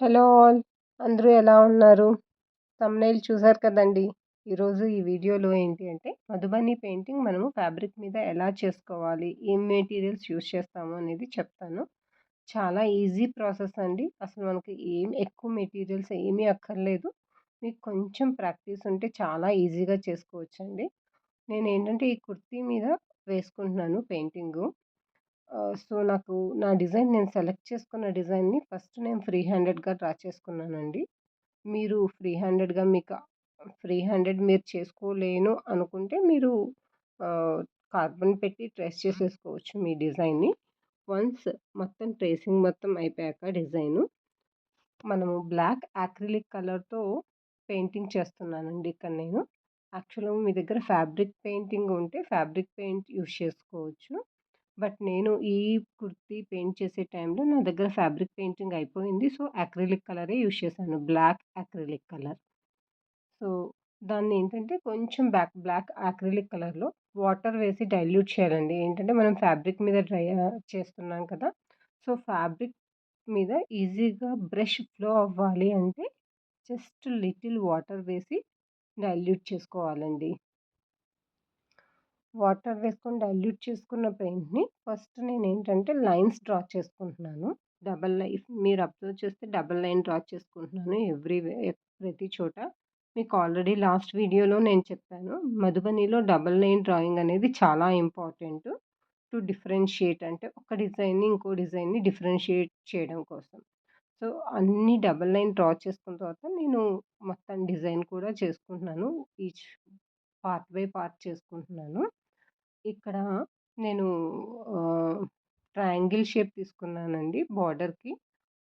Hello all! అందరూ ఎలా ఉన్నారు? థంబ్‌నెయిల్ చూసారు కదండీ! ఈరోజు ఈ వీడియోలో ఏంటి అంటే, మధుబని పెయింటింగ్ మనము ఫ్యాబ్రిక్ మీద ఎలా చేసుకోవాలి? ఏం మెటీరియల్స్ యూజ్ చేస్తాము అనేది చెప్తాను. చాలా ఈజీ ప్రాసెస్ అండి. అసలు మనకి ఏం ఎక్కువ మెటీరియల్స్ ఏమీ అక్కర్లేదు. మీకు కొంచెం ప్రాక్టీస్ ఉంటే చాలా ఈజీగా చేసుకోవచ్చండి. నేనేంటంటే ఈ కుర్తీ మీద వేసుకుంటున్నాను పెయింటింగు. సో, నాకు నా డిజైన్ నేను సెలెక్ట్ చేసుకున్న డిజైన్‌ని ఫస్ట్ నేను ఫ్రీ హ్యాండెడ్‌గా డ్రా చేసుకున్నానండి. మీరు ఫ్రీ హ్యాండెడ్ మీరు చేసుకోలేను అనుకుంటే మీరు ఆహ్, కార్బన్ పెట్టి ట్రేస్ చేసేసుకోవచ్చు మీ డిజైన్‌ని. వన్స్ మొత్తం ట్రేసింగ్ మొత్తం అయిపోయాక డిజైను, మనము బ్లాక్ యాక్రిలిక్ కలర్‌తో పెయింటింగ్ చేస్తున్నానండి ఇక్కడ నేను. యాక్చువల్‌గా మీ దగ్గర ఫ్యాబ్రిక్ పెయింటింగ్ ఉంటే ఫ్యాబ్రిక్ పెయింట్ యూజ్ చేసుకోవచ్చు. బట్ నేను ఈ కుర్తీ పెయింట్ చేసే టైంలో నా దగ్గర ఫ్యాబ్రిక్ పెయింటింగ్ అయిపోయింది. సో, అక్రిలిక్ కలరే యూజ్ చేశాను. Black acrylic colour. సో, దాన్నేంటంటే కొంచెం బ్లాక్ అక్రిలిక్ కలర్‌లో వాటర్ వేసి డైల్యూట్ చేయాలండి. ఏంటంటే మనం ఫ్యాబ్రిక్ మీద చేస్తున్నాం కదా! సో, ఫ్యాబ్రిక్ మీద ఈజీగా బ్రష్ ఫ్లో అవ్వాలి అంటే జస్ట్ లిటిల్ వాటర్ వేసి డైల్యూట్ చేసుకోవాలండి. వాటర్ వేసుకొని డైల్యూట్ చేసుకున్న పెయింట్‌ని ఫస్ట్ నేనేంటంటే లైన్స్ డ్రా చేసుకుంటున్నాను. మీరు అబ్జర్వ్ చేస్తే డబుల్ లైన్ డ్రా చేసుకుంటున్నాను ప్రతి చోట. మీకు ఆల్రెడీ లాస్ట్ వీడియోలో నేను చెప్పాను. మధుబనిలో డబుల్ లైన్ డ్రాయింగ్ అనేది చాలా ఇంపార్టెంట్. డిఫరెన్షియేట్ అంటే ఒక డిజైన్‌ని ఇంకో డిజైన్‌ని డిఫరెన్షియేట్ చేయడం కోసం. సో, అన్ని డబుల్ లైన్ డ్రా చేసుకున్న తర్వాత నేను మొత్తం డిజైన్ కూడా చేసుకుంటున్నాను. ఈచ్ పార్ట్ బై పార్ట్ చేసుకుంటున్నాను. ఇక్కడ నేను ఆహ్, ట్రయాంగిల్ షేప్ తీసుకున్నానండి బార్డర్‌కి.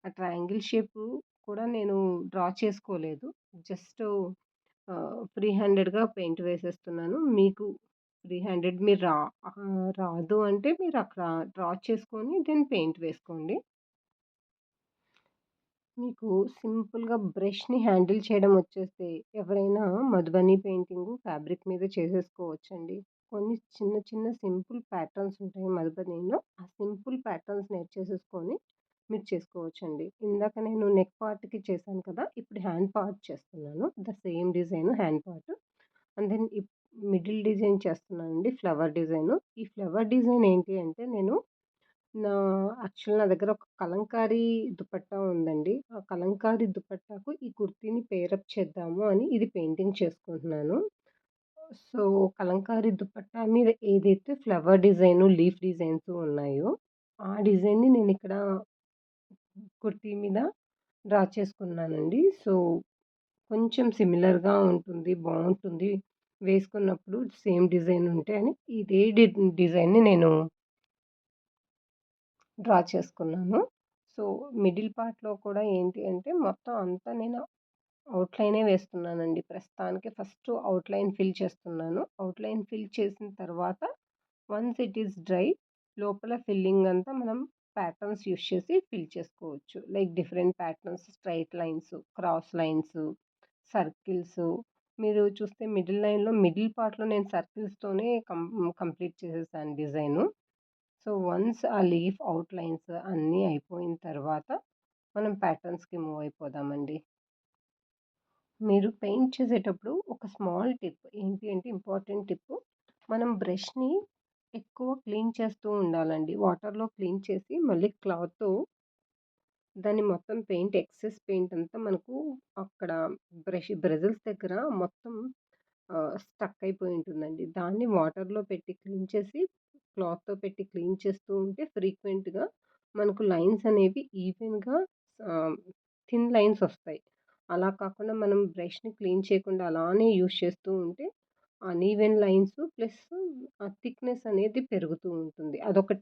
ఆ ట్రయాంగిల్ షేపు కూడా నేను డ్రా చేసుకోలేదు. జస్ట్ ఫ్రీ హ్యాండెడ్‌గా పెయింట్ వేసేస్తున్నాను. మీకు ఫ్రీ హ్యాండెడ్ రాదు అంటే మీరక్కడ డ్రా చేసుకొని దెన్ పెయింట్ వేసుకోండి. మీకు సింపుల్‌గా బ్రష్‌ని హ్యాండిల్ చేయడం వచ్చేస్తే ఎవరైనా మధుబని పెయింటింగు ఫ్యాబ్రిక్ మీద చేసేసుకోవచ్చండి. కొన్ని చిన్న చిన్న సింపుల్ ప్యాటర్న్స్ ఉంటాయి మధుబనిలో. ఆ సింపుల్ ప్యాటర్న్స్ నేర్చేసేసుకొని మీరు చేసుకోవచ్చండి. ఇందాక నేను నెక్ పార్ట్‌కి చేశాను కదా! ఇప్పుడు హ్యాండ్ పార్ట్ చేస్తున్నాను. Same design hand part. And then middle design చేస్తున్నానండి ఫ్లవర్ డిజైను. ఈ ఫ్లవర్ డిజైన్ ఏంటి అంటే నా నా దగ్గర ఒక కలంకారీ దుపట్టా ఉందండి. ఆ కలంకారీ దుపట్టాకు ఈ కుర్తీని పేరప్ చేద్దాము అని ఇది పెయింటింగ్ చేసుకుంటున్నాను. సో, కలంకారీ దుపట్టా మీద ఏదైతే ఫ్లవర్ డిజైను, లీఫ్ డిజైన్స్ ఉన్నాయో, ఆ డిజైన్‌ని నేనిక్కడ కుర్తీ మీద డ్రా చేసుకున్నానండి. సో, కొంచెం సిమిలర్‌గా ఉంటుంది. బావుంటుంది. వేసుకున్నప్పుడు సేమ్ డిజైన్ ఉంటే అని ఇదే డిజైన్‌ని నేను డ్రా చేసుకున్నాను. సో, మిడిల్ పార్ట్‌లో కూడా ఏంటి అంటే మొత్తం అంతా నేను ఔట్‌లైనే వేస్తున్నానండి. ప్రస్తుతానికి ఫస్ట్ ఔట్‌లైన్ ఫిల్ చేస్తున్నాను. ఔట్‌లైన్ ఫిల్ చేసిన తర్వాత వన్స్ ఇట్ ఈస్ డ్రై లోపల ఫిల్లింగ్ అంతా మనం ప్యాటర్న్స్ యూజ్ చేసి ఫిల్ చేసుకోవచ్చు. Like different patterns, straight lines, cross lines, circles. మీరు చూస్తే మిడిల్ పార్ట్‌లో నేను సర్కిల్స్‌తోనే కంప్లీట్ చేసేసాను డిజైను. సో, వన్స్ ఆ లీఫ్ ఔట్‌లైన్స్ అన్నీ అయిపోయిన తర్వాత మనం ప్యాటర్న్స్‌కి మూవ్ అయిపోదామండి. మీరు పెయింట్ చేసేటప్పుడు ఒక స్మాల్ టిప్ ఏంటి అంటే ఇంపార్టెంట్ టిప్పు మనం బ్రష్‌ని ఎక్కువ క్లీన్ చేస్తూ ఉండాలండి. వాటర్‌లో క్లీన్ చేసి మళ్ళీ క్లాత్‌తో దాన్ని మొత్తం ఎక్సెస్ పెయింట్ అంతా మనకు అక్కడ బ్రెజిల్స్ దగ్గర మొత్తం స్టక్ అయిపోయి ఉంటుందండి. దాన్ని వాటర్‌లో పెట్టి క్లీన్ చేసి, క్లాత్‌తో పెట్టి క్లీన్ చేస్తూ ఉంటే ఫ్రీక్వెంట్‌గా మనకు లైన్స్ అనేవి ఈవెన్‌గా ఆహ్, థిన్ లైన్స్ ఒస్తాయి. అలా కాకుండా మనం బ్రష్‌ని క్లీన్ చేయకుండా అలానే యూజ్ చేస్తూ ఉంటే అన్‌ఈవెన్ లైన్స్ ప్లస్ ఆ థిక్‌నెస్ అనేది పెరుగుతూ ఉంటుంది. అదొక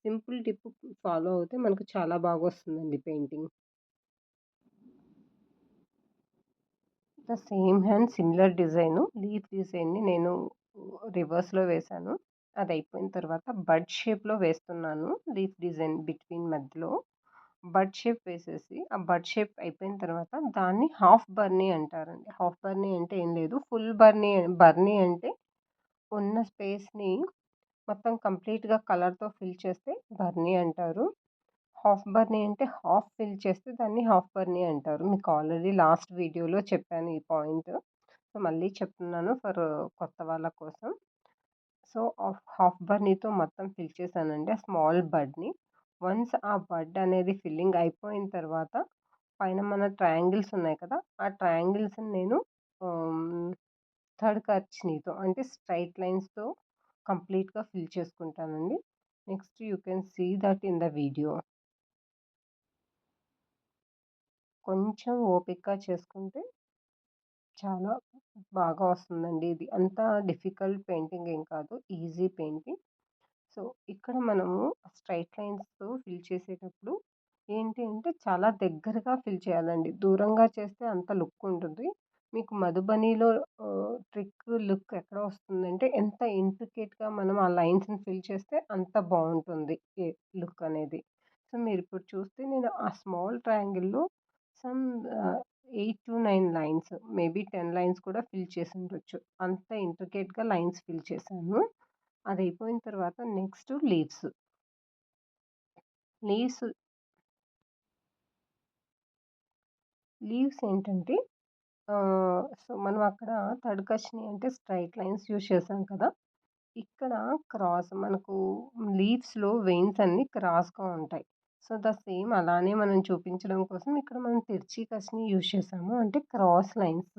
సింపుల్ టిప్ ఫాలో అవుతే మనకు చాలా బాగొస్తుందండి painting. The same hand similar design. Leaf డిజైన్‌ని నేను రివర్స్‌లో వేశాను. అదయిపోయిన తర్వాత బడ్ షేప్‌లో వేస్తున్నాను. లీఫ్ డిజైన్ బిట్వీన్ మధ్యలో బడ్ షేప్ వేసేసి, ఆ బడ్ షేప్ అయిపోయిన తర్వాత దాన్ని హాఫ్ బర్నీ అంటారండి. హాఫ్ బర్నీ అంటే ఏం లేదు. బర్నీ అంటే ఉన్న స్పేస్‌ని మొత్తం కంప్లీట్‌గా కలర్‌తో ఫిల్ చేస్తే బర్నీ అంటారు. హాఫ్ బర్నీ అంటే హాఫ్ ఫిల్ చేస్తే దాన్ని హాఫ్ బర్నీ అంటారు. మీకు ఆల్రెడీ లాస్ట్ వీడియోలో చెప్పాను ఈ పాయింట్. సో, మళ్ళీ చెప్తున్నాను ఫర్ కొత్త వాళ్ళ కోసం. సో, హాఫ్ బర్నీతో మొత్తం ఫిల్ చేశానండి ఆ స్మాల్ బడ్‌ని. వన్స్ ఆ బడ్ అనేది ఫిల్లింగ్ అయిపోయిన తర్వాత పైన మన ట్రయాంగిల్స్ ఉన్నాయి కదా! ఆ ట్రయాంగిల్స్‌ని నేను ఆహ్, థర్డ్ కర్చీనితో అంటే స్ట్రెయిట్ లైన్స్‌తో కంప్లీట్‌గా ఫిల్ చేసుకుంటానండి. Next you can see that in the video. కొంచెం ఓపికగా చేసుకుంటే చాలా బాగా వస్తుందండి ఇది. అంత డిఫికల్ట్ పెయింటింగ్ ఏం కాదు. Easy painting. సో, ఇక్కడ మనము స్ట్రెయిట్ లైన్స్‌తో ఫిల్ చేసేటప్పుడు ఏంటి అంటే చాలా దగ్గరగా ఫిల్ చేయాలండి. దూరంగా చేస్తే అంత లుక్ ఉంటుంది. మీకు మధుబనీలో ట్రిక్ లుక్ ఎక్కడ వస్తుందంటే ఎంత ఇంట్రికేట్‌గా మనం ఆ లైన్స్‌ని ఫిల్ చేస్తే అంత బావుంటుంది లుక్ అనేది. సో, మీరిప్పుడు చూస్తే నేను ఆ స్మాల్ ట్రయాంగిల్‌లో సమ్ ఆహ్, 8-9 లైన్స్ మేబీ 10 లైన్స్ కూడా ఫిల్ చేసుండొచ్చు. అంత ఇంట్రికేట్‌గా లైన్స్ ఫిల్ చేశాను. అదయిపోయిన తర్వాత నెక్స్ట్ లీవ్స్. లీవ్స్ లీవ్స్ ఏంటంటే సో, మనం అక్కడ తడకష్ని అంటే స్ట్రెయిట్ లైన్స్ యూజ్ చేసాం కదా! ఇక్కడ మనకు లీవ్స్‌లో వెయిన్స్ అన్నీ క్రాస్‌గా ఉంటాయి. సో, సేమ్ అలానే మనం చూపించడం కోసం ఇక్కడ మనం తిర్చీ కష్ని యూజ్ చేసాము. అంటే క్రాస్ లైన్స్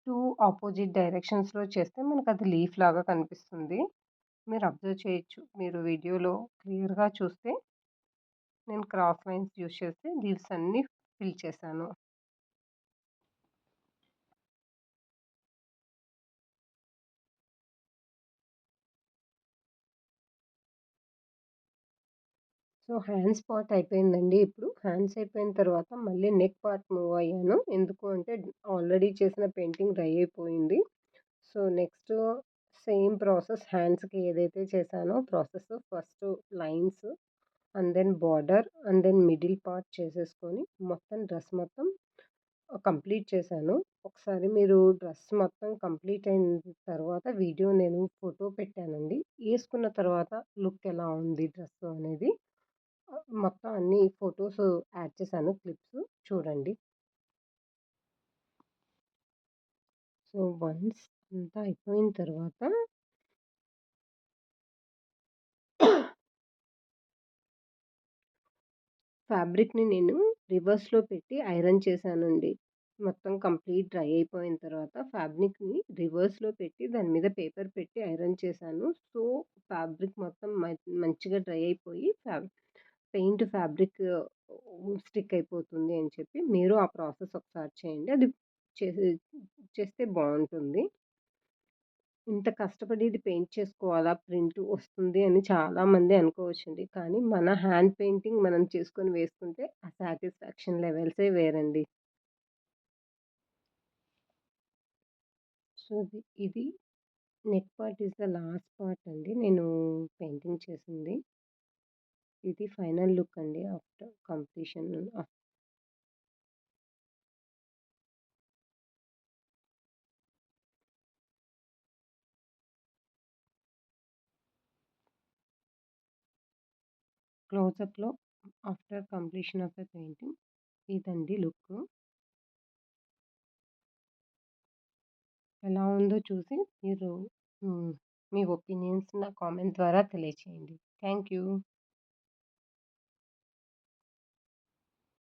2 అపోజిట్ డైరెక్షన్స్‌లో చేస్తే మనకది లీఫ్ లాగా కనిపిస్తుంది. మీరు అబ్జర్వ్ చేయొచ్చు. మీరు వీడియోలో క్లియర్‌గా చూస్తే నేను క్రాస్ లైన్స్ యూజ్ చేసి లీవ్స్ అన్నీ ఫిల్ చేశాను. సో, హ్యాండ్స్ పార్ట్ అయిపోయిందండి ఇప్పుడు. హ్యాండ్స్ అయిపోయిన తర్వాత మళ్ళీ నెక్ పార్ట్ మూవ్ అయ్యాను. ఎందుకు అంటే ఆల్రెడీ చేసిన పెయింటింగ్ డ్రై అయిపోయింది. సో, నెక్స్ట్ సేమ్ ప్రాసెస్ హ్యాండ్స్‌కి ఏదైతే చేశానో process first lines and then border and then middle part చేసేసుకొని మొత్తం డ్రెస్ మొత్తం కంప్లీట్ చేశాను. ఒకసారి మీరు డ్రెస్ మొత్తం కంప్లీట్ అయిన తర్వాత వీడియో నేను ఫోటో పెట్టానండి. ఏసుకున్న తర్వాత లుక్ ఎలా ఉంది డ్రెస్సు అనేది. మొత్తం అన్ని ఫోటోస్ యాడ్ చేశాను క్లిప్స్ చూడండి. సో, వన్స్ అంతా అయిపోయిన తర్వాత ఫ్యాబ్రిక్‌ని నేను రివర్స్‌లో పెట్టి ఐరన్ చేశానండి. మొత్తం కంప్లీట్ డ్రై అయిపోయిన తర్వాత ఫ్యాబ్రిక్‌ని రివర్స్‌లో పెట్టి దాని మీద పేపర్ పెట్టి ఐరన్ చేశాను. సో, ఫ్యాబ్రిక్ మొత్తం మంచిగా డ్రై అయిపోయి పెయింట్ ఫ్యాబ్రిక్ స్టిక్ అయిపోతుంది అని చెప్పి మీరు ఆ ప్రాసెస్ ఒకసారి చేయండి. అది చేసే చేస్తే బావుంటుంది. ఇంత కష్టపడి ఇది పెయింట్ చేసుకోవాలా? ప్రింట్ వస్తుంది అని చాలామంది అనుకోవచ్చండి. కానీ మన హ్యాండ్ పెయింటింగ్ మనం చేసుకొని వేసుకుంటే ఆ సాటిస్ఫాక్షన్ లెవెల్సే వేరండి. సో, ఇది neck part is the last part అండి. నేను పెయింటింగ్ చేసింది. ఇది ఫైనల్ లుక్ అండి ఆఫ్టర్ కంప్లీషన్ ఆఫ్ క్లోజప్‌లో after completion of the painting ఇదండి లుక్. ఎలా ఉందో చూసి మీరు హ్మ్. మీ ఒపీనియన్స్ నా కామెంట్ ద్వారా తెలియచేయండి. Thank you.